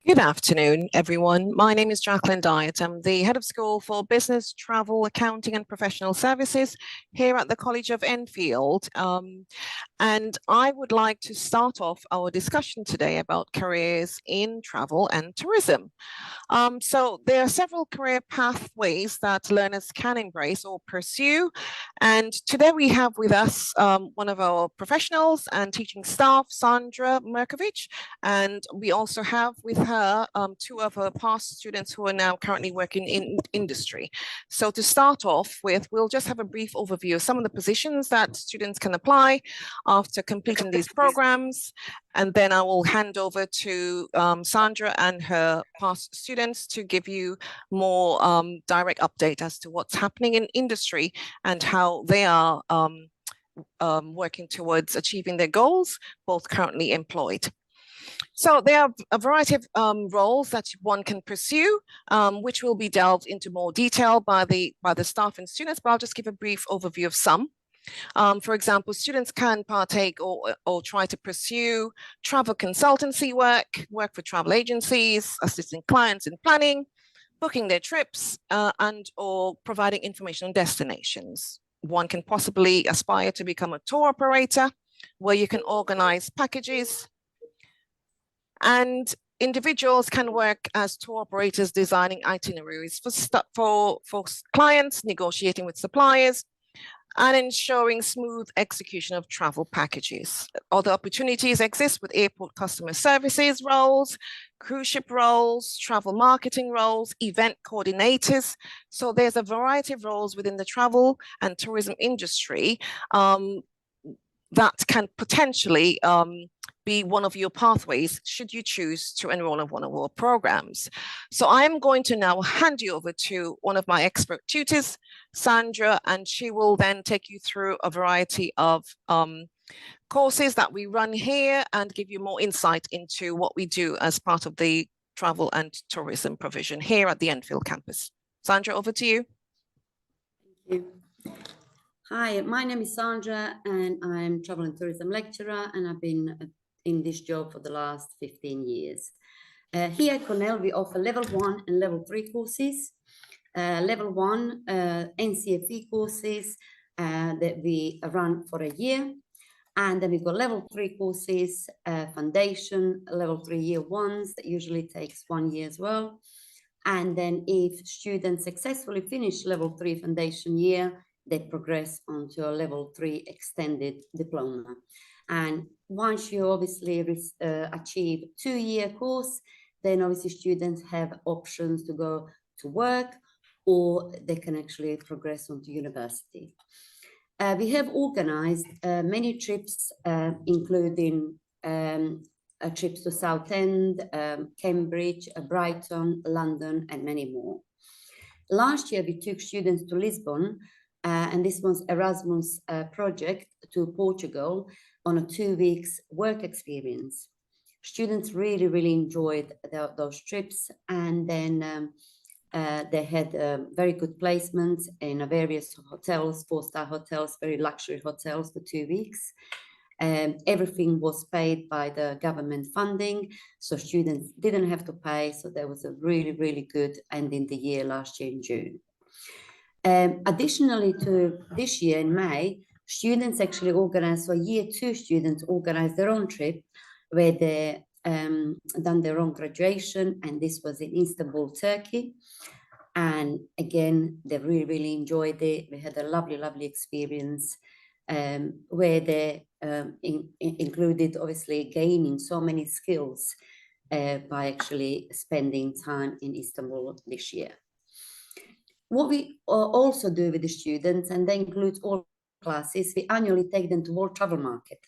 Good afternoon, everyone. My name is Jacqueline Diet. I'm the head of school for business, travel, accounting, and professional services here at the College of Enfield. And I would like to start off our discussion today about careers in travel and tourism. So there are several career pathways that learners can embrace or pursue. And today we have with us one of our professionals and teaching staff, Sandra Merkovich. And we also have with her two of her past students who are now currently working in industry. So to start off with, we'll just have a brief overview of some of the positions that students can apply after completing these programs. And then I will hand over to Sandra and her past students to give you more direct update as to what's happening in industry and how they are working towards achieving their goals, both currently employed. So there are a variety of roles that one can pursue, which will be delved into more detail by the staff and students, but I'll just give a brief overview of some. For example, students can partake or try to pursue travel consultancy work for travel agencies, assisting clients in planning, booking their trips, and or providing information on destinations. One can possibly aspire to become a tour operator, where you can organize packages, and individuals can work as tour operators designing itineraries for clients, negotiating with suppliers, and ensuring smooth execution of travel packages. Other opportunities exist with airport customer services roles, cruise ship roles, travel marketing roles, event coordinators. So there's a variety of roles within the travel and tourism industry that can potentially be one of your pathways should you choose to enroll in one of our programs. So I'm going to now hand you over to one of my expert tutors, Sandra, and she will then take you through a variety of courses that we run here and give you more insight into what we do as part of the travel and tourism provision here at the Enfield campus. Sandra, over to you. Thank you. Hi, my name is Sandra and I'm travel and tourism lecturer, and I've been in this job for the last 15 years. Here at Cornell, we offer level 1 and level 3 courses. Level 1 NCFE courses that we run for a year. And then we've got level 3 courses, foundation, level 3 year ones, that usually takes 1 year as well. And then if students successfully finish level 3 foundation year, they progress onto a level 3 extended diploma. And once you obviously achieve 2-year course, then obviously students have options to go to work, or they can actually progress onto university. We have organized many trips, including trips to Southend, Cambridge, Brighton, London, and many more. Last year, we took students to Lisbon, and this was Erasmus project to Portugal on a 2 weeks work experience. Students really enjoyed those trips, and then they had very good placements in various hotels, 4-star hotels, very luxury hotels for 2 weeks. Everything was paid by the government funding, so students didn't have to pay. So there was a really good ending the year last year in June. Additionally to this year in May, students actually organized, so year 2 students organized their own trip where they done their own graduation, and this was in Istanbul, Turkey. And again, they really enjoyed it. We had a lovely experience where they included obviously gaining so many skills by actually spending time in Istanbul this year. What we also do with the students, and that includes all classes, we annually take them to World Travel Market.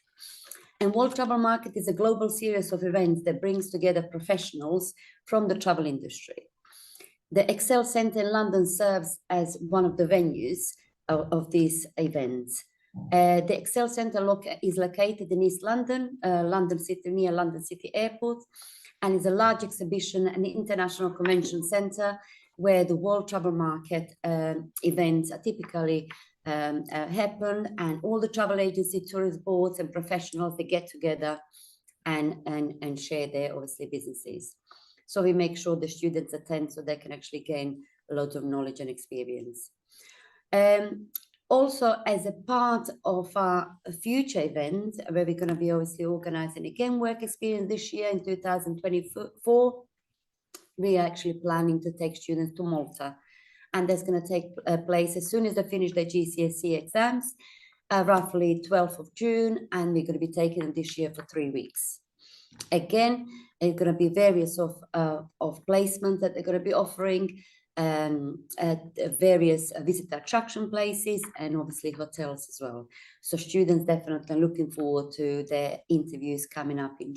And World Travel Market is a global series of events that brings together professionals from the travel industry. The Excel Centre in London serves as one of the venues of these events. The Excel Centre is located in East London, London City, near London City Airport, and is a large exhibition and international convention centre where the World Travel Market events are typically happen, and all the travel agency, tourist boards and professionals, they get together and share their obviously businesses. So we make sure the students attend so they can actually gain a lot of knowledge and experience. Also, as a part of our future event, where we're going to be obviously organizing again work experience this year in 2024, we are actually planning to take students to Malta. And that's going to take place as soon as they finish their GCSE exams, roughly 12th of June, and we're going to be taking them this year for 3 weeks. Again, it's going to be various of placements that they're going to be offering, at various visitor attraction places, and obviously hotels as well. So students definitely looking forward to their interviews coming up in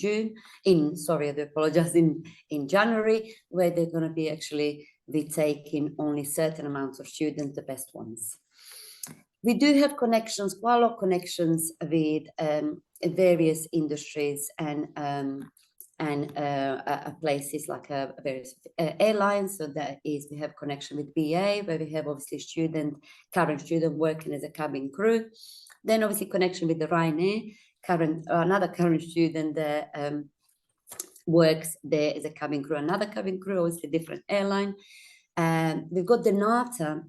January, where they're going to be actually taking only certain amounts of students, the best ones. We do have connections, quite a lot of connections with various industries and places like various airlines. So that is, we have connection with BA, where we have obviously current student working as a cabin crew. Then obviously connection with the Ryanair, another current student that works there as a cabin crew, another cabin crew, obviously different airline. We've got the NATA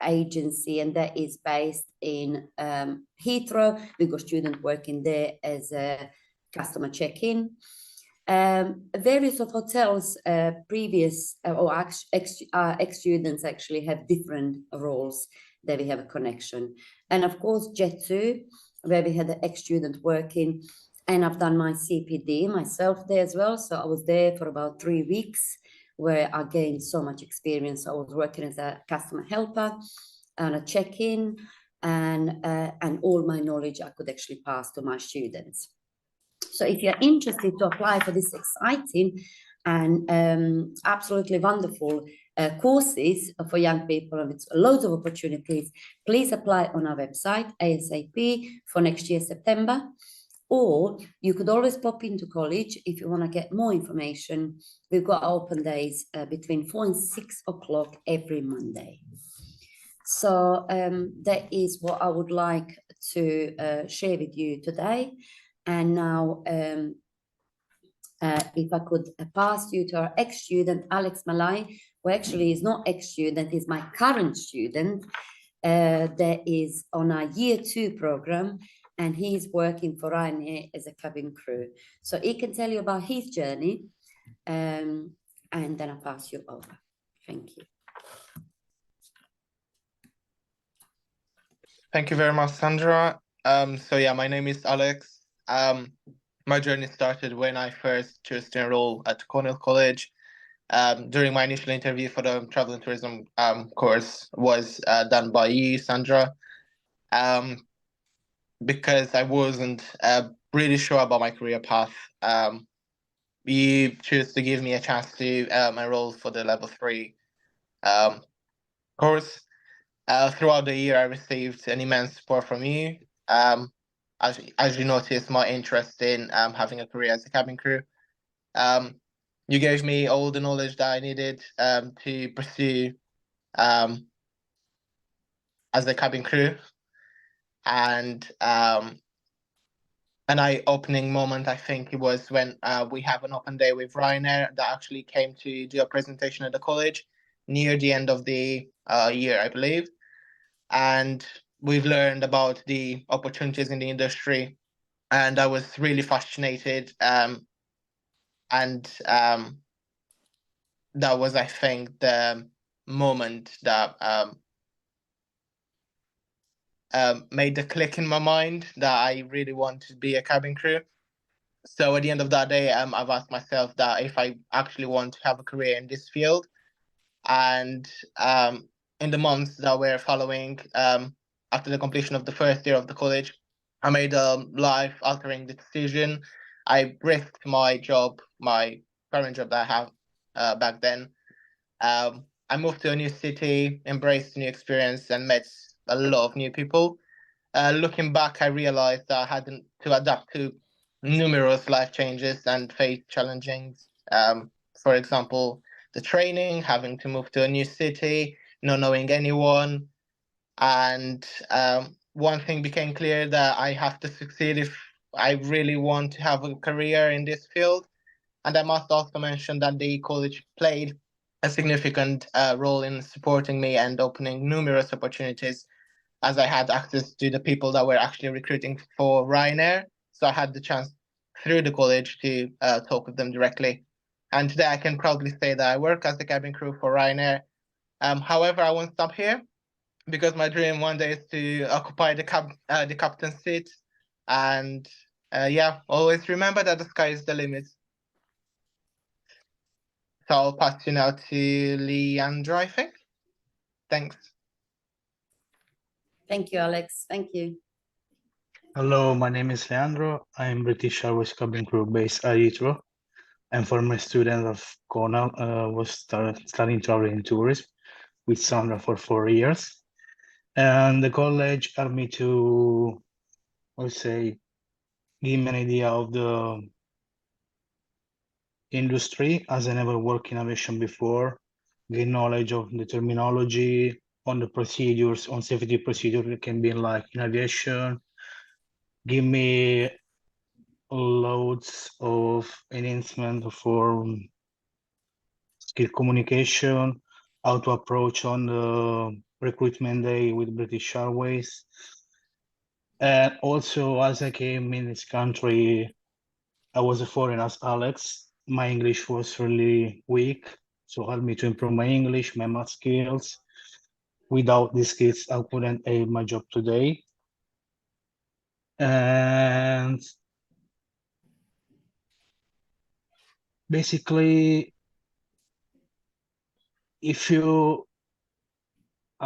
agency, and that is based in Heathrow. We've got students working there as a customer check-in. Various of hotels, previous or ex-students actually have different roles that we have a connection. And of course, Jet2, where we had the ex-student working, and I've done my CPD myself there as well. So I was there for about 3 weeks, where I gained so much experience. I was working as a customer helper and a check-in, and all my knowledge I could actually pass to my students. So if you're interested to apply for this exciting and absolutely wonderful courses for young people, and it's loads of opportunities, please apply on our website ASAP for next year, September. Or you could always pop into college if you want to get more information. We've got open days between 4 and 6 o'clock every Monday. So that is what I would like to share with you today. And now, if I could pass you to our ex-student, Alex Malai, who actually is not ex-student, is my current student, that is on our year 2 program, and he's working for Ryanair as a cabin crew. So he can tell you about his journey, and then I'll pass you over. Thank you. Thank you very much, Sandra. So yeah, my name is Alex. My journey started when I first chose to enroll at Cornell College. During my initial interview for the travel and tourism course was done by you, Sandra. Because I wasn't really sure about my career path. You chose to give me a chance to enroll for the level 3 course. Throughout the year, I received an immense support from you. As you noticed, my interest in having a career as a cabin crew. You gave me all the knowledge that I needed to pursue as a cabin crew. And an eye-opening moment, I think it was when we have an open day with Ryanair that actually came to do a presentation at the college near the end of the year, I believe. And we've learned about the opportunities in the industry, and I was really fascinated. And that was, I think, the moment that made the click in my mind that I really want to be a cabin crew. So at the end of that day, I've asked myself that if I actually want to have a career in this field. And in the months that were following, after the completion of the first year of the college, I made a life-altering decision. I risked my job, my current job that I have back then. I moved to a new city, embraced a new experience, and met a lot of new people. Looking back, I realized that I had to adapt to numerous life changes and face challenges. For example, the training, having to move to a new city, not knowing anyone. And one thing became clear, that I have to succeed if I really want to have a career in this field. And I must also mention that the college played a significant role in supporting me and opening numerous opportunities, as I had access to the people that were actually recruiting for Ryanair. So I had the chance through the college to talk with them directly. And today I can proudly say that I work as the cabin crew for Ryanair. However, I won't stop here, because my dream one day is to occupy the captain's seat. And yeah, always remember that the sky is the limit. So I'll pass you now to Leandra, I think. Thanks. Thank you, Alex. Thank you. Hello, my name is Leandro. I'm British Airways cabin crew based at Heathrow. I'm former student of Kona, was studying travel and tourism with Sandra for 4 years. And the college helped me to, I would say, give me an idea of the industry, as I never worked in aviation before, gain knowledge of the terminology, on the procedures, on safety procedure. It can be like in aviation, give me loads of enhancement for skill communication, how to approach on the recruitment day with British Airways. And also, as I came in this country, I was a foreigner as Alex. My English was really weak, so helped me to improve my English, my math skills. Without these skills, I couldn't have my job today. And basically, I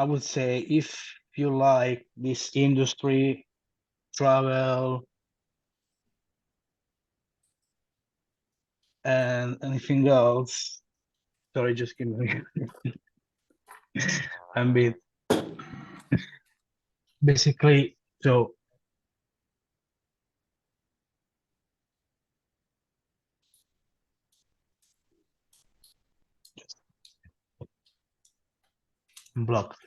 would say, if you like this industry, travel, and anything else, sorry, just give me a bit. Basically, so block.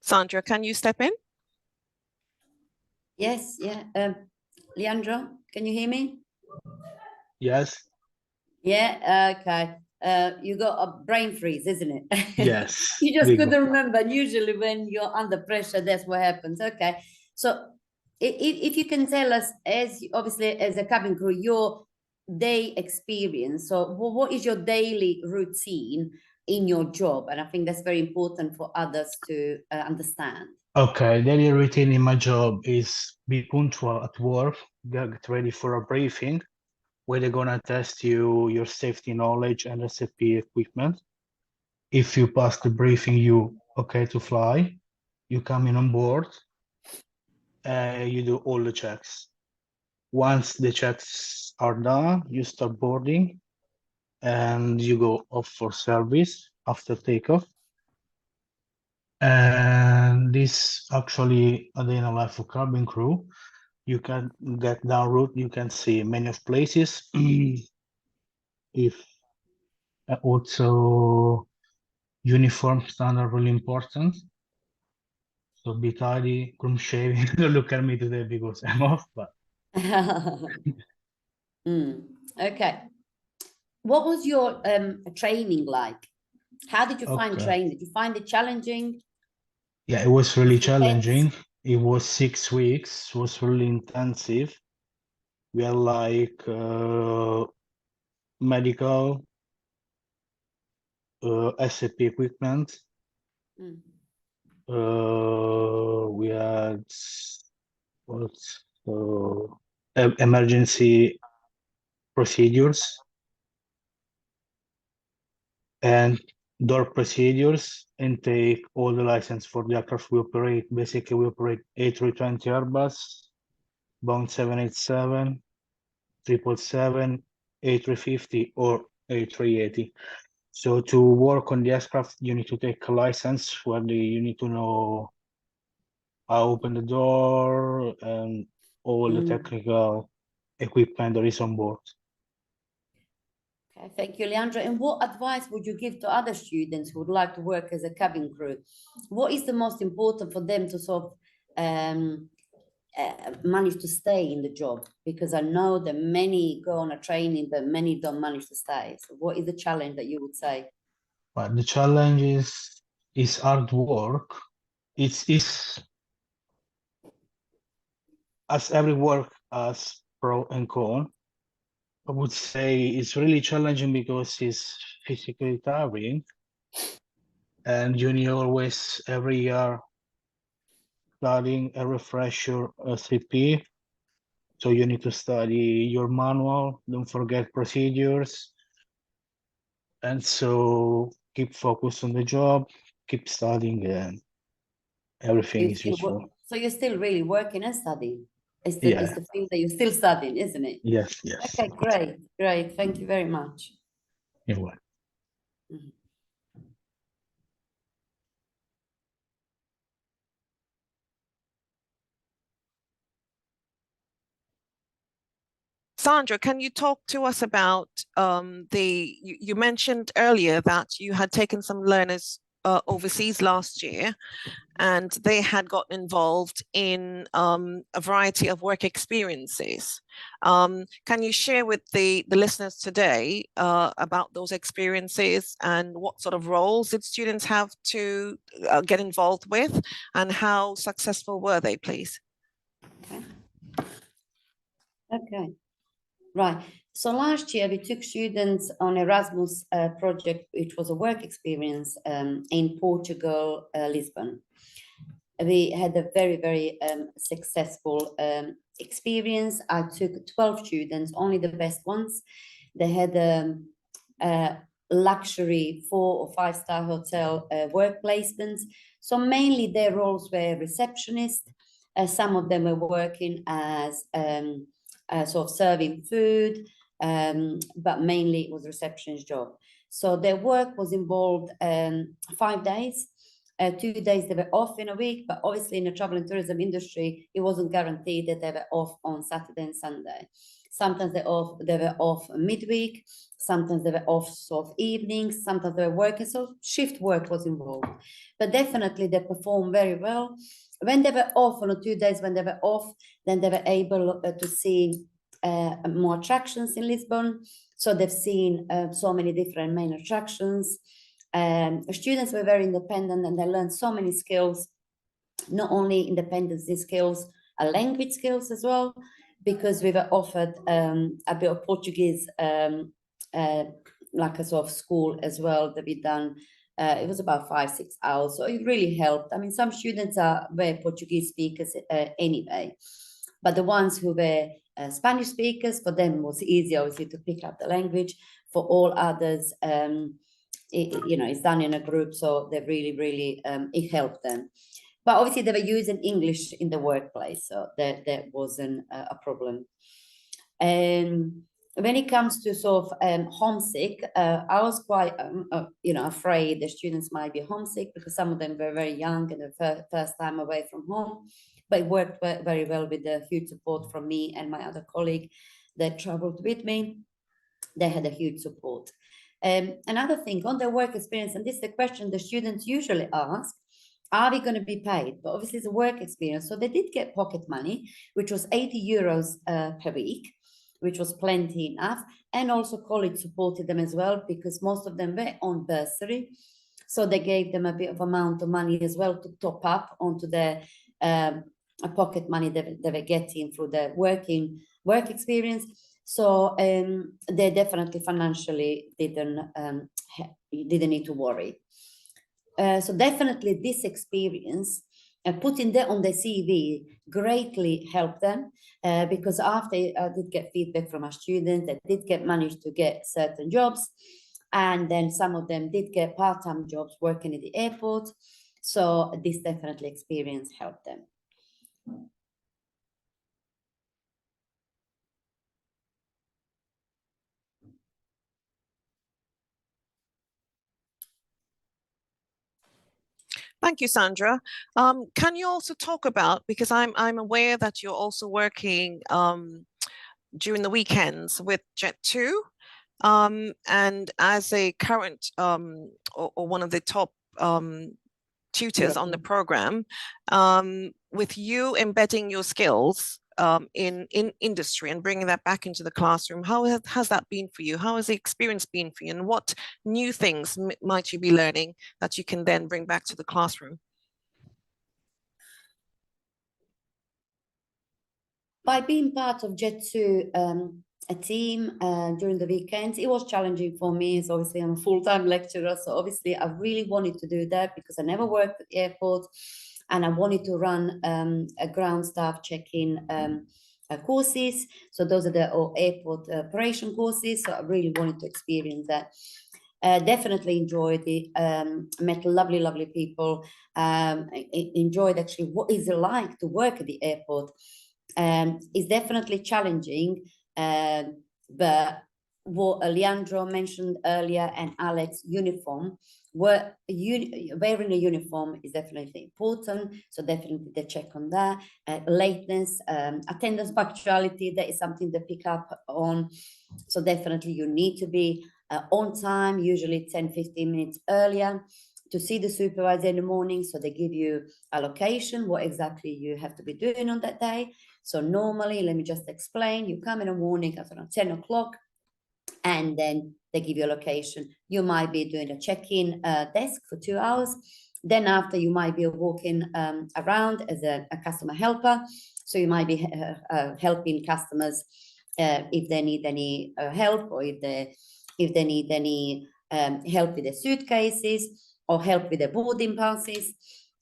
Sandra, can you step in? Yes, yeah. Leandro, can you hear me? Yes, Yeah, okay. You got a brain freeze, isn't it? yes. You just big couldn't one. remember. And usually when you're under pressure, that's what happens. Okay. So if you can tell us, as obviously as a cabin crew, your day experience. So what is your daily routine in your job? And I think that's very important for others to understand. Okay, daily routine in my job is be punctual at work, get ready for a briefing where they're gonna test you your safety knowledge and SAP equipment. If you pass the briefing, you okay to fly. You come in on board, you do all the checks. Once the checks are done, you start boarding and you go off for service after takeoff. And this actually a day in the life of cabin crew. You can get down route, you can see many of places. If also uniform standard really important. So be tidy, groom shaving. Don't look at me today because I'm off, but Okay. What was your training like? How did you find okay. training? Did you find it challenging? Yeah, it was really Intense? challenging. It was 6 weeks, it was really intensive. We had like medical, SAP equipment. Mm. We had what emergency procedures and door procedures, and take all the license for the aircraft we operate. Basically, we operate A320 Airbus, Boeing 787, 777, A350, or A380. So to work on the aircraft, you need to take a license where you need to know how to open the door and all the technical equipment that is on board. Okay, thank you, Leandra. And what advice would you give to other students who would like to work as a cabin crew? What is the most important for them to sort of manage to stay in the job? Because I know that many go on a training, but many don't manage to stay. So what is the challenge that you would say? But the challenge is hard work. It's as every work has pro and con. I would say it's really challenging because it's physically tiring, and you need always every year studying a refresher CP. So you need to study your manual, don't forget procedures, and so keep focused on the job, keep studying, and everything is useful. So you're still really working and studying. It's Yeah. the thing that you're still studying, isn't it? Yes. Okay, great. Thank you very much. You're welcome. Sandra, can you talk to us about you mentioned earlier that you had taken some learners overseas last year, and they had gotten involved in a variety of work experiences. Can you share with the listeners today about those experiences and what sort of roles did students have to get involved with, and how successful were they, please? Okay. Right. So last year we took students on Erasmus project, which was a work experience in Portugal, Lisbon. We had a very successful experience. I took 12 students, only the best ones. They had a luxury 4- or 5-star hotel work placements. So mainly their roles were receptionist. Some of them were working as sort of serving food, but mainly it was receptionist job. So their work was involved 5 days. 2 days they were off in a week, but obviously in the travel and tourism industry, it wasn't guaranteed that they were off on Saturday and Sunday. Sometimes they were off midweek, sometimes they were off sort of evenings, sometimes they were working, so shift work was involved. But definitely they performed very well. When they were off on the 2 days, when they were off, then they were able to see more attractions in Lisbon. So they've seen so many different main attractions. Students were very independent and they learned so many skills, not only independency skills, language skills as well, because we were offered a bit of Portuguese, like a sort of school as well that we done. It was about 5-6 hours, so it really helped. I mean, some students were Portuguese speakers anyway, but the ones who were Spanish speakers, for them it was easy, obviously, to pick up the language. For all others, it's done in a group, so they really it helped them. But obviously they were using English in the workplace, so that wasn't a problem. When it comes to sort of homesick, I was quite afraid the students might be homesick because some of them were very young and the first time away from home. But it worked very well with the huge support from me and my other colleague that traveled with me. They had a huge support. Another thing on their work experience, and this is the question the students usually ask, are we going to be paid? But obviously it's a work experience. So they did get pocket money, which was 80 euros per week, which was plenty enough. And also college supported them as well, because most of them were on bursary. So they gave them a bit of amount of money as well to top up onto their pocket money that they were getting through the work experience. So they definitely financially didn't need to worry. So definitely this experience, putting that on the CV greatly helped them because after I did get feedback from our students, they did manage to get certain jobs, and then some of them did get part-time jobs working at the airport. So this definitely experience helped them. Thank you, Sandra. Can you also talk about, because I'm aware that you're also working during the weekends with Jet2. and as a current or one of the top tutors on the program, with you embedding your skills in industry and bringing that back into the classroom, how has that been for you? How has the experience been for you? And what new things might you be learning that you can then bring back to the classroom? By being part of Jet2, a team during the weekends, it was challenging for me. So obviously I'm a full-time lecturer. So obviously I really wanted to do that because I never worked at the airport and I wanted to run a ground staff check-in courses. So those are the airport operation courses. So I really wanted to experience that. Definitely enjoyed it. Met lovely, lovely people. Enjoyed actually what is it like to work at the airport. It's definitely challenging, but what Leandro mentioned earlier and Alex, uniform, wearing a uniform is definitely important. So definitely they check on that. Lateness, attendance punctuality, that is something they pick up on. So definitely you need to be on time, usually 10-15 minutes earlier, to see the supervisor in the morning. So they give you a location, what exactly you have to be doing on that day. So normally, let me just explain, you come in the morning at around 10 o'clock and then they give you a location. You might be doing a check-in desk for 2 hours. Then after you might be walking around as a customer helper. So you might be helping customers if they need any help, or if they need any help with the suitcases or help with the boarding passes.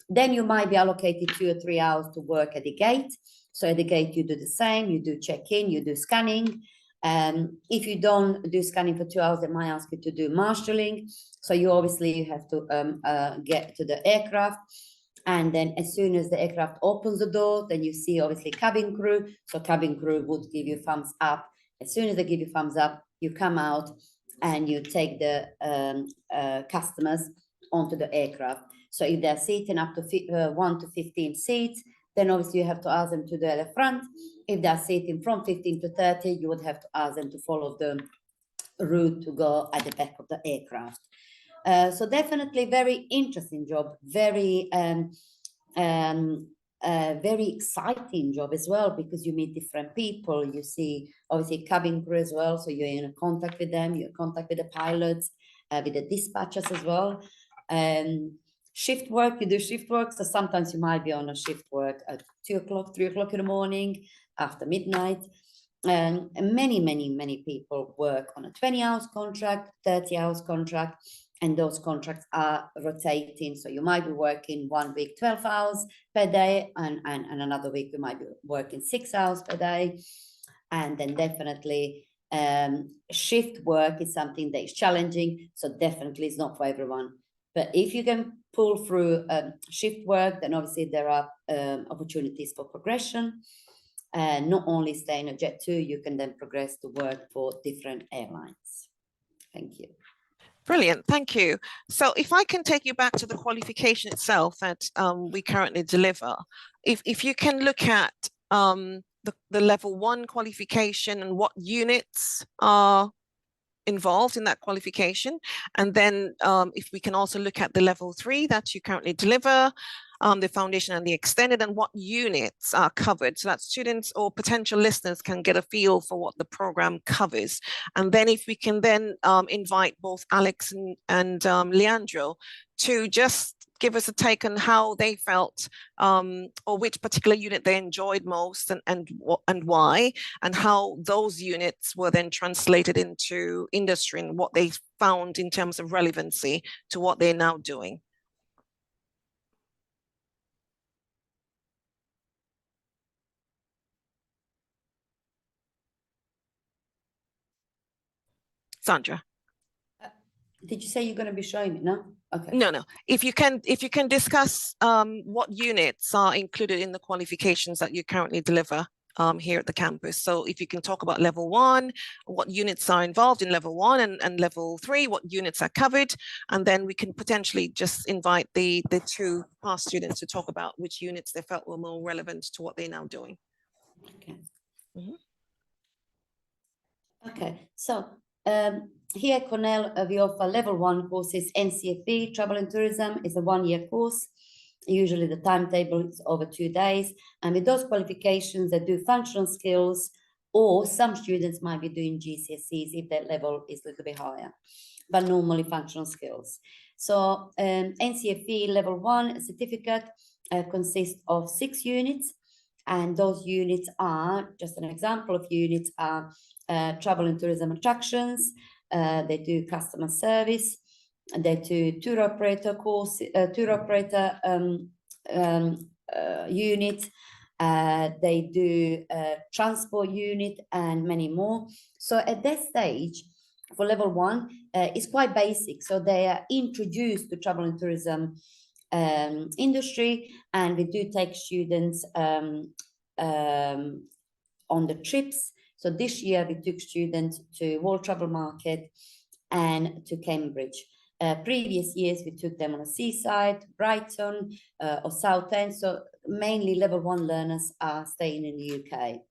Then you might be allocated 2 or 3 hours to work at the gate. So at the gate, you do the same, you do check-in, you do scanning. If you don't do scanning for 2 hours, they might ask you to do marshalling. So you obviously have to get to the aircraft. And then as soon as the aircraft opens the door, then you see obviously cabin crew. So cabin crew would give you thumbs up. As soon as they give you thumbs up, you come out and you take the customers onto the aircraft. So if they're sitting up to 1 to 15 seats, then obviously you have to ask them to the front. If they're sitting from 15 to 30, you would have to ask them to follow the route to go at the back of the aircraft. So definitely very interesting job, very exciting job as well, because you meet different people. You see obviously cabin crew as well, so you're in contact with them, you're in contact with the pilots, with the dispatchers as well. Shift work, you do shift work, so sometimes you might be on a shift work at 2 o'clock, 3 o'clock in the morning, after midnight. And many people work on a 20 hours contract, 30 hours contract, and those contracts are rotating. So you might be working 1 week 12 hours per day, and another week you might be working 6 hours per day. And then definitely shift work is something that is challenging, so definitely it's not for everyone. But if you can pull through shift work, then obviously there are opportunities for progression. Not only staying at Jet2, you can then progress to work for different airlines. Thank you. Brilliant, thank you. So if I can take you back to the qualification itself that we currently deliver, if you can look at the level 1 qualification and what units are involved in that qualification, and then if we can also look at the level 3 that you currently deliver, the foundation and the extended, and what units are covered, so that students or potential listeners can get a feel for what the program covers. And then if we can then invite both Alex and Leandro to just give us a take on how they felt, or which particular unit they enjoyed most, and why, and how those units were then translated into industry and what they found in terms of relevancy to what they're now doing. Sandra. Did you say you're going to be showing me? No? Okay. No. If you can discuss what units are included in the qualifications that you currently deliver here at the campus. So if you can talk about level 1, what units are involved in level 1, and level 3, what units are covered, and then we can potentially just invite the 2 past students to talk about which units they felt were more relevant to what they're now doing. Okay. Mm-hmm. Okay, so Here at Cornell, we offer level 1 courses. NCFE, Travel and Tourism, is a 1-year course. Usually the timetable is over 2 days. And with those qualifications, they do functional skills, or some students might be doing GCSEs if their level is a little bit higher, but normally functional skills. So NCFE level 1 certificate consists of 6 units. And those units are, just an example of units are travel and tourism attractions, they do customer service, they do tour operator course, tour operator unit, they do transport unit, and many more. So at that stage, for level 1, it's quite basic. So they are introduced to travel and tourism industry, and we do take students on the trips. So this year we took students to World Travel Market and to Cambridge. Previous years we took them on a seaside, Brighton or Southend. So mainly level 1 learners are staying in the UK.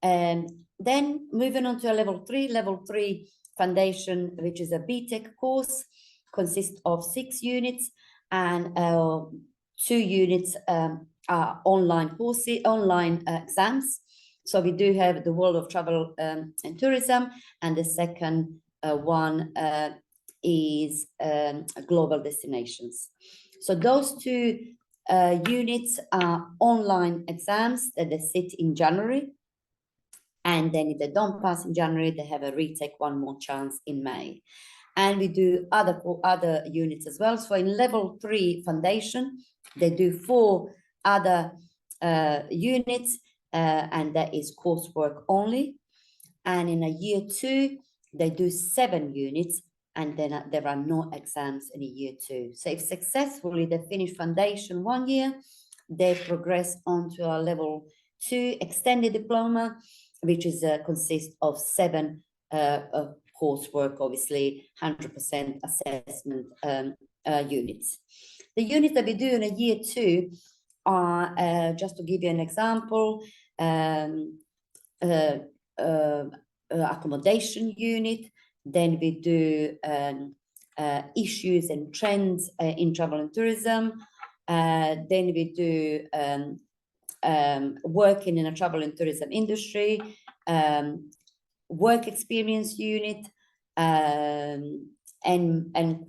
And then moving on to a level 3 foundation, which is a BTEC course, consists of 6 units, and 2 units are online courses, online exams. So we do have the World of Travel and Tourism, and the second one is Global Destinations. So those 2 units are online exams that they sit in January. And then if they don't pass in January, they have a retake one more chance in May. And we do other units as well. So in level 3 foundation, they do 4 other units, and that is coursework only. And in a year 2, they do 7 units, and then there are no exams in a year 2. So if successfully they finish foundation 1 year, they progress on to a level 2 extended diploma, which is consists of 7 coursework, obviously 100% assessment units. The units that we do in a year 2 are, just to give you an example, accommodation unit. Then we do issues and trends in travel and tourism. Then we do working in a travel and tourism industry, work experience unit, and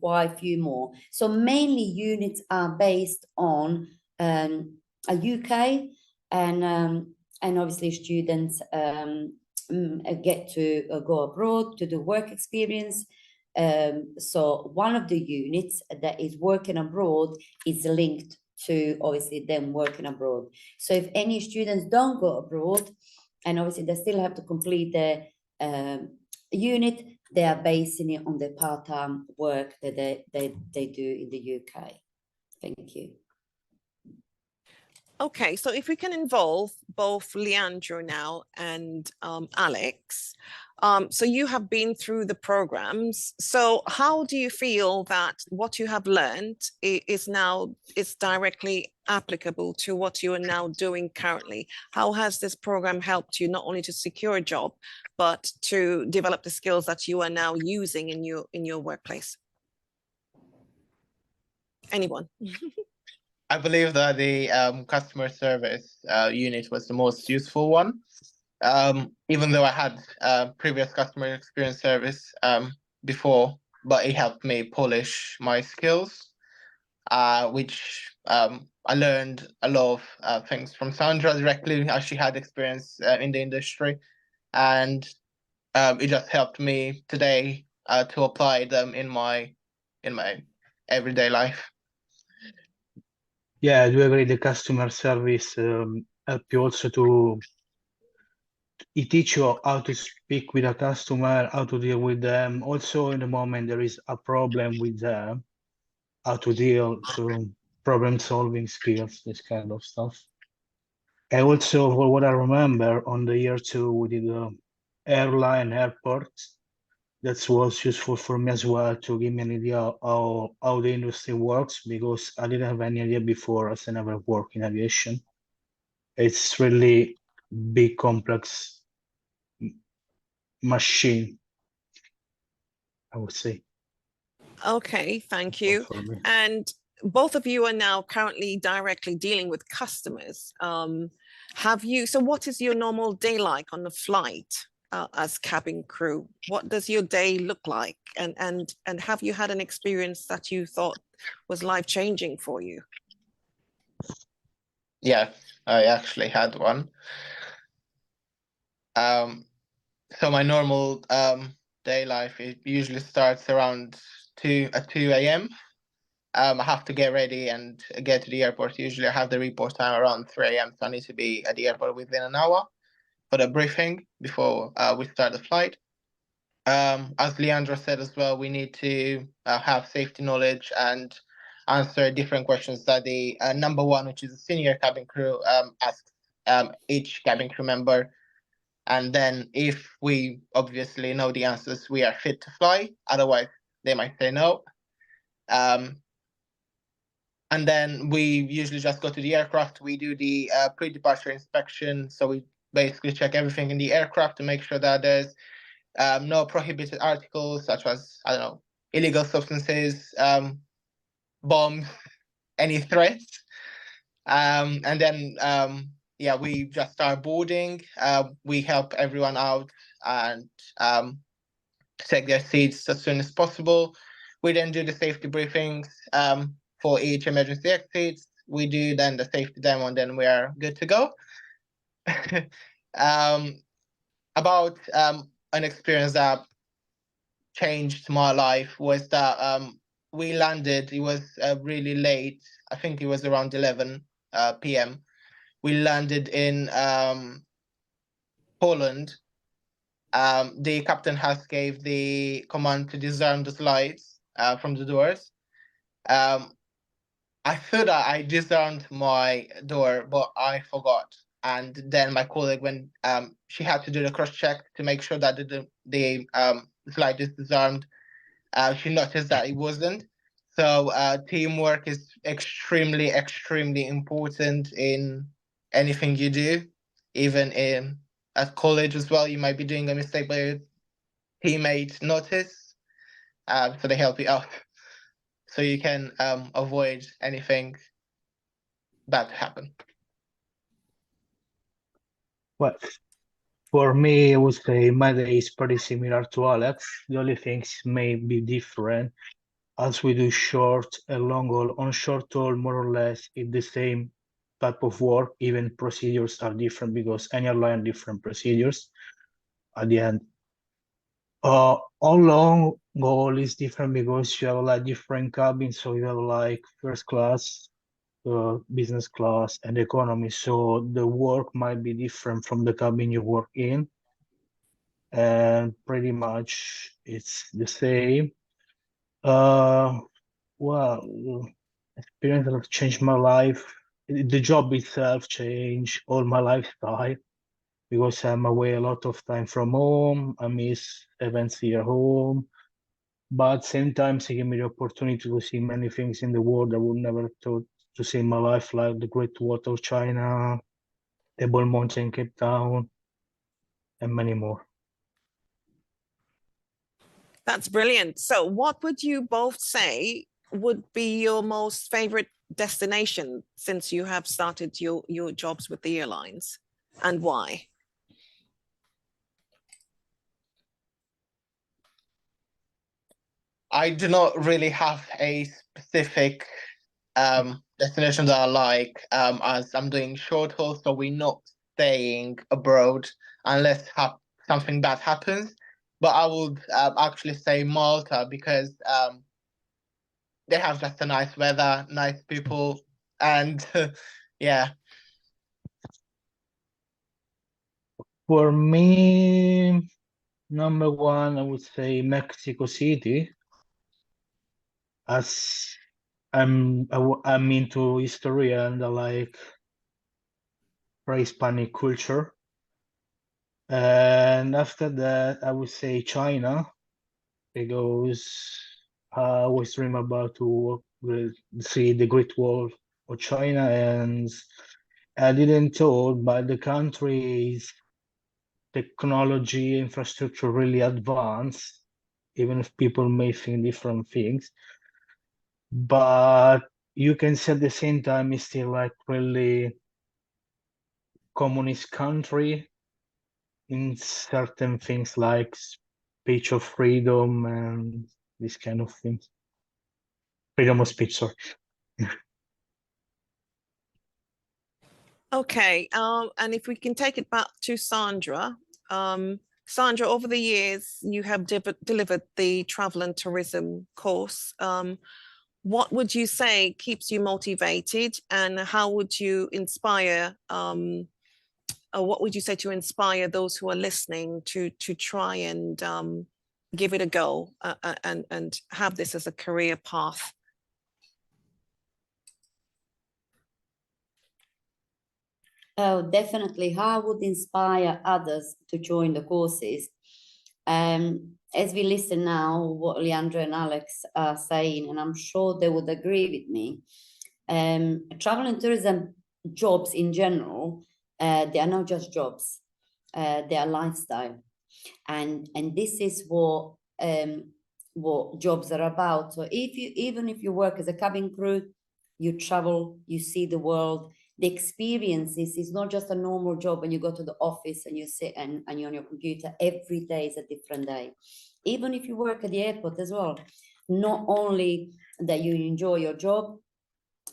quite a few more. So mainly units are based on a UK, and obviously students get to go abroad to do work experience. So one of the units that is working abroad is linked to obviously them working abroad. So if any students don't go abroad, and obviously they still have to complete their unit, they are basing it on the part-time work that they do in the UK. Thank you. Okay, so if we can involve both Leandro now and Alex. So you have been through the programs. So how do you feel that what you have learned is directly applicable to what you are now doing currently? How has this program helped you not only to secure a job, but to develop the skills that you are now using in your workplace? Anyone? I believe that the customer service unit was the most useful one. Even though I had previous customer experience service before, but it helped me polish my skills, which I learned a lot of things from Sandra directly, as she had experience in the industry, and it just helped me today to apply them in my everyday life. Yeah, I do agree. The customer service help you also to teach you how to speak with a customer, how to deal with them. Also, in the moment there is a problem with them, how to deal, so problem-solving skills, this kind of stuff. And also, for what I remember, on the year 2, we did airline airports. That was useful for me as well to give me an idea how the industry works, because I didn't have any idea before, as I never worked in aviation. It's really big, complex machine. I would say. Okay, thank you. For me. And both of you are now currently directly dealing with customers. So what is your normal day like on the flight as cabin crew? What does your day look like? And have you had an experience that you thought was life-changing for you? Yeah, I actually had one. So my normal day life, it usually starts around 2 a.m. I have to get ready and get to the airport. Usually I have the report time around 3 a.m. So I need to be at the airport within an hour for the briefing before we start the flight. As Leandra said as well, we need to have safety knowledge and answer different questions that the number one, which is the senior cabin crew, asks each cabin crew member. And then if we obviously know the answers, we are fit to fly. Otherwise, they might say no. And then we usually just go to the aircraft. We do the pre-departure inspection. So we basically check everything in the aircraft to make sure that there's no prohibited articles such as, I don't know, illegal substances, bombs, any threats. And then, yeah, we just start boarding. We help everyone out and take their seats as soon as possible. We then do the safety briefings for each emergency exit. We do then the safety demo, and then we are good to go. About an experience that changed my life was that we landed. It was really late. I think it was around 11 p.m. We landed in Poland. The captain has gave the command to disarm the slides from the doors. I thought I disarmed my door, but I forgot. And then my colleague, when she had to do the cross check to make sure that the slide is disarmed, she noticed that it wasn't. So teamwork is extremely, extremely important in anything you do, even in at college as well. You might be doing a mistake, but your teammates notice, so they help you out, so you can avoid anything bad to happen. Well, for me, I would say my day is pretty similar to Alex. The only things may be different as we do short and long haul. On short haul, more or less, it's the same type of work. Even procedures are different because any airline different procedures at the end. On long haul is different because you have like different cabins. So you have like first class, business class, and economy. So the work might be different from the cabin you work in. And pretty much it's the same. Well, experience that have changed my life. The job itself changed all my lifestyle because I'm away a lot of time from home. I miss events here home, but same time it gave me the opportunity to see many things in the world I would never thought to see in my life, like the Great Wall of China, Table Mountain, Cape Town, and many more. That's brilliant. So what would you both say would be your most favorite destination since you have started your jobs with the airlines, and why? I do not really have a specific destination that I like, as I'm doing short haul, so we're not staying abroad unless something bad happens. But I would actually say Malta because they have just a nice weather, nice people, and yeah. For me, number one, I would say Mexico City, as I'm into history and I like pre-Hispanic culture. And after that, I would say China, because I always dream about to see the Great Wall of China, and I didn't told, but the country's technology infrastructure really advanced, even if people may think different things. But you can say at the same time it's still like really communist country in certain things like speech of freedom and these kind of things. Freedom of speech, sorry. Okay, and if we can take it back to Sandra. Sandra, over the years, you have delivered the travel and tourism course. What would you say keeps you motivated, and how would you inspire, or what would you say to inspire those who are listening to try and give it a go and have this as a career path? Oh, definitely. How I would inspire others to join the courses. As we listen now, what Leandro and Alex are saying, and I'm sure they would agree with me. Travel and tourism jobs in general, they are not just jobs, they are lifestyle, and this is what jobs are about. So even if you work as a cabin crew, you travel, you see the world. The experiences is not just a normal job when you go to the office and you sit and you're on your computer. Every day is a different day. Even if you work at the airport as well, not only that you enjoy your job,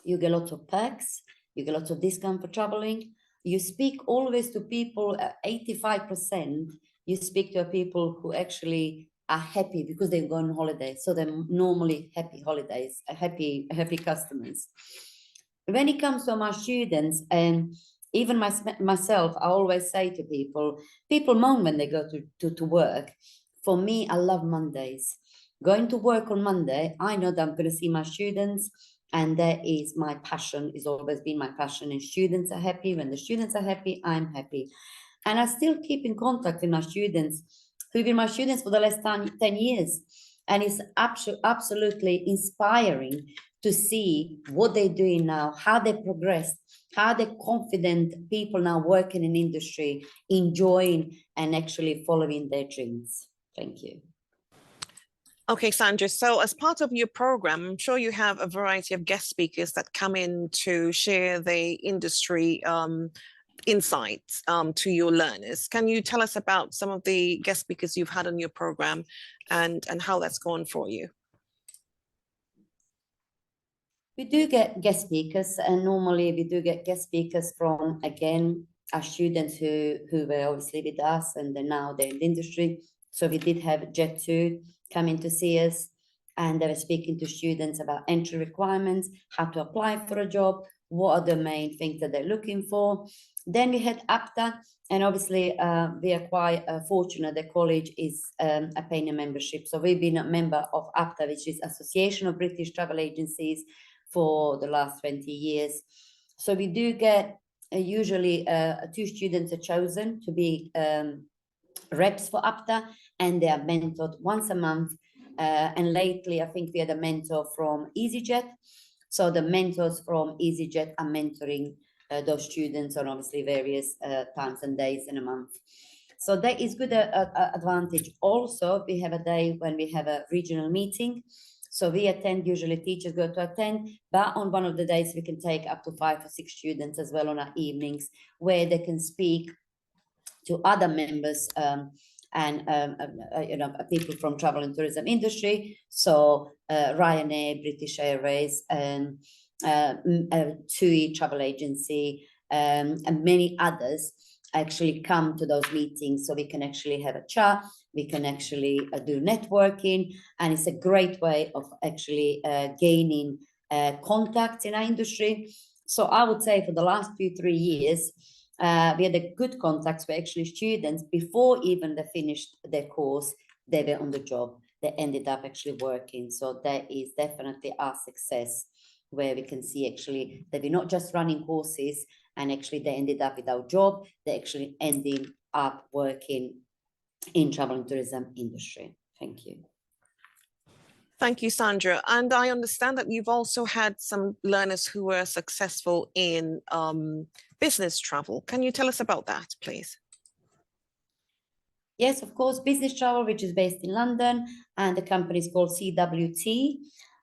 you get lots of perks, you get lots of discount for traveling. You speak always to people, 85%, you speak to people who actually are happy because they've gone on holiday. So they're normally happy holidays, happy customers. When it comes to my students, and even myself, I always say to people moan when they go to work. For me, I love Mondays. Going to work on Monday, I know that I'm going to see my students, and that is my passion. It's always been my passion. And students are happy. When the students are happy, I'm happy. And I still keep in contact with my students, who've been my students for the last 10 years. And it's absolutely inspiring to see what they're doing now, how they progressed, how they're confident people now working in industry, enjoying and actually following their dreams. Thank you. Okay, Sandra, so as part of your program, I'm sure you have a variety of guest speakers that come in to share the industry insights to your learners. Can you tell us about some of the guest speakers you've had on your program and how that's gone for you? We do get guest speakers, and normally we do get guest speakers from, again, our students who were obviously with us and now they're in the industry. So we did have Jet2 coming to see us, and they were speaking to students about entry requirements, how to apply for a job, what are the main things that they're looking for. Then we had APTA, and obviously we are quite fortunate the college is paying a membership. So we've been a member of APTA, which is Association of British Travel Agencies, for the last 20 years. So we do get usually 2 students are chosen to be reps for APTA, and they are mentored once a month. And lately, I think we had a mentor from EasyJet. So the mentors from EasyJet are mentoring those students on obviously various times and days in a month. So that is good advantage. Also, we have a day when we have a regional meeting. So we attend, usually teachers go to attend, but on one of the days we can take up to 5 or 6 students as well on our evenings, where they can speak to other members and people from travel and tourism industry. So Ryanair, British Airways, and TUI travel agency, and many others actually come to those meetings, so we can actually have a chat, we can actually do networking, and it's a great way of actually gaining contacts in our industry. So I would say for the last 2-3 years, we had a good contacts with actually students before even they finished their course, they were on the job, they ended up actually working. So that is definitely our success, where we can see actually that we're not just running courses and actually they ended up without job, they actually ending up working in travel and tourism industry. Thank you. Thank you, Sandra. And I understand that you've also had some learners who were successful in business travel. Can you tell us about that, please? Yes, of course, business travel, which is based in London, and the company is called CWT.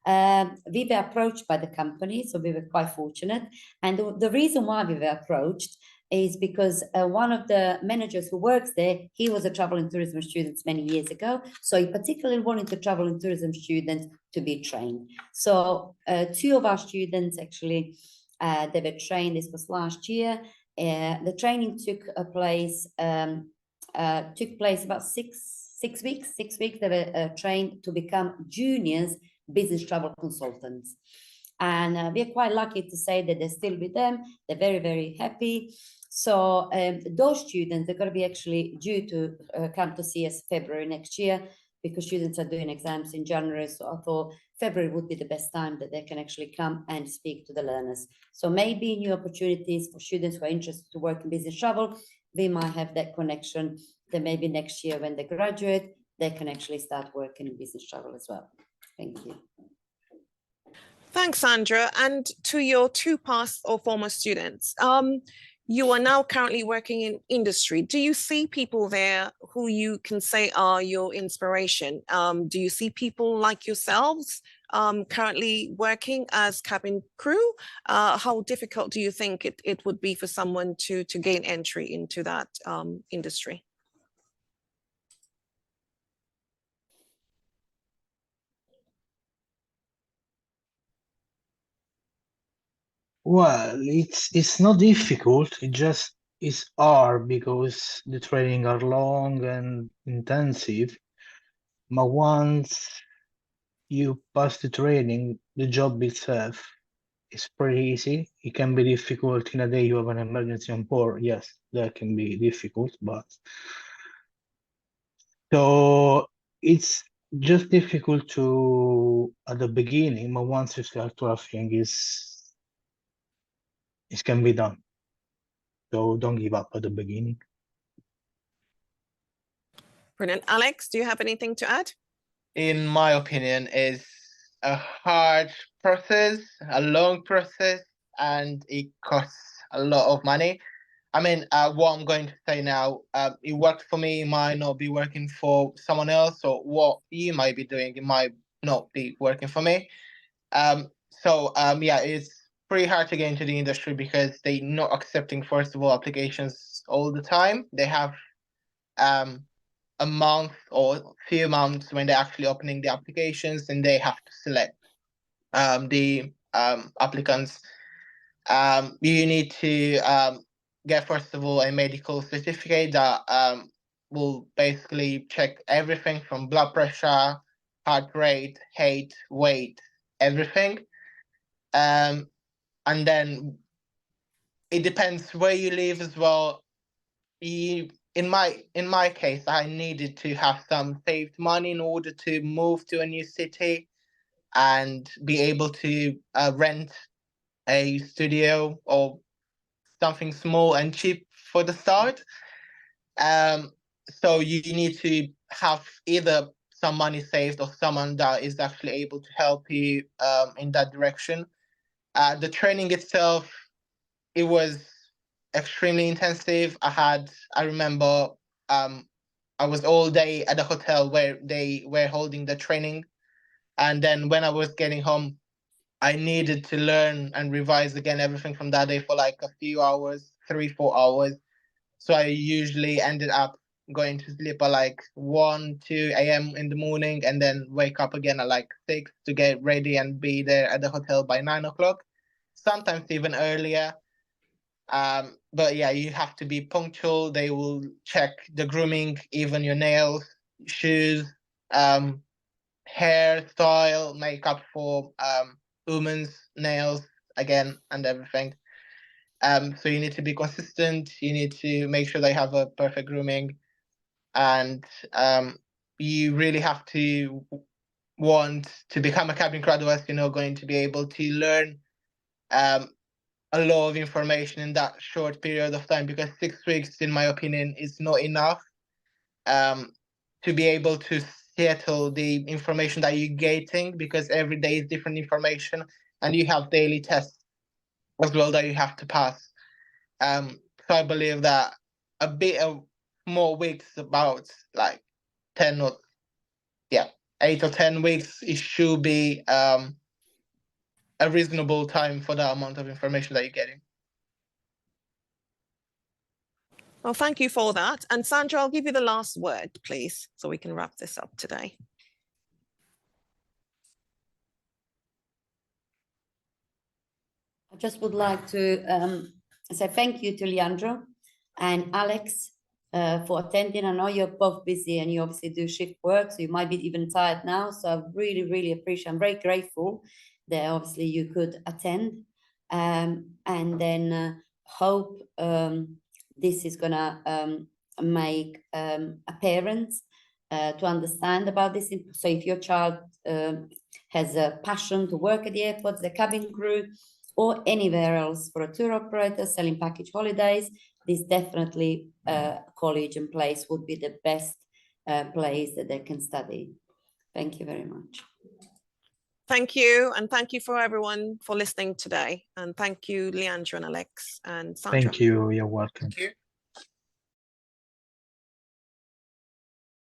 We were approached by the company, so we were quite fortunate. And the reason why we were approached is because one of the managers who works there, he was a travel and tourism student many years ago. So he particularly wanted the travel and tourism students to be trained. So two of our students actually, they were trained. This was last year. The training took place about six weeks. 6 weeks they were trained to become juniors business travel consultants. And we're quite lucky to say that they're still with them. They're very, very happy. So those students, they're going to be actually due to come to see us February next year, because students are doing exams in January. So I thought February would be the best time that they can actually come and speak to the learners. So maybe new opportunities for students who are interested to work in business travel. We might have that connection that maybe next year when they graduate, they can actually start working in business travel as well. Thank you. Thanks, Sandra. And to your two past or former students, you are now currently working in industry. Do you see people there who you can say are your inspiration? Do you see people like yourselves currently working as cabin crew? How difficult do you think it would be for someone to gain entry into that industry? Well, it's not difficult. It just is hard because the training are long and intensive. But once you pass the training, the job itself is pretty easy. It can be difficult in a day you have an emergency on board. Yes, that can be difficult, but so it's just difficult to at the beginning, but once you start working, it can be done. So don't give up at the beginning. Brilliant. Alex, do you have anything to add? In my opinion, is a hard process, a long process, and it costs a lot of money. I mean, what I'm going to say now, it worked for me, it might not be working for someone else, or what you might be doing, it might not be working for me. Yeah, it's pretty hard to get into the industry because they're not accepting, first of all, applications all the time. They have a month or a few months when they're actually opening the applications, and they have to select the applicants. You need to get, first of all, a medical certificate that will basically check everything from blood pressure, heart rate, height, weight, everything. And then it depends where you live as well. In my case, I needed to have some saved money in order to move to a new city and be able to rent a studio or something small and cheap for the start. So you need to have either some money saved or someone that is actually able to help you in that direction. The training itself, it was extremely intensive. I remember I was all day at the hotel where they were holding the training. And then when I was getting home, I needed to learn and revise again everything from that day for like a few hours, 3-4 hours. So I usually ended up going to sleep at like 1-2 a.m. in the morning, and then wake up again at like 6 to get ready and be there at the hotel by 9 o'clock, sometimes even earlier. But yeah, you have to be punctual. They will check the grooming, even your nails, shoes, hair style, makeup for women's nails again, and everything. So you need to be consistent. You need to make sure they have a perfect grooming, and you really have to want to become a cabin crew. Otherwise, you're not going to be able to learn a lot of information in that short period of time, because 6 weeks, in my opinion, is not enough to be able to settle the information that you're getting, because every day is different information, and you have daily tests as well that you have to pass. So I believe that a bit of more weeks, about like 10 or 8 or 10 weeks, it should be a reasonable time for the amount of information that you're getting. Well, thank you for that. And Sandra, I'll give you the last word, please, so we can wrap this up today. I just would like to say thank you to Leandro and Alex for attending. I know you're both busy and you obviously do shift work, so you might be even tired now. So I really, really appreciate, I'm very grateful that obviously you could attend. And then hope this is gonna make parents to understand about this. So if your child has a passion to work at the airport, the cabin crew, or anywhere else for a tour operator selling package holidays, this definitely college and place would be the best place that they can study. Thank you very much. Thank you, and thank you for everyone for listening today. And thank you, Leandro and Alex and Sandra. Thank you. You're welcome. Thank you.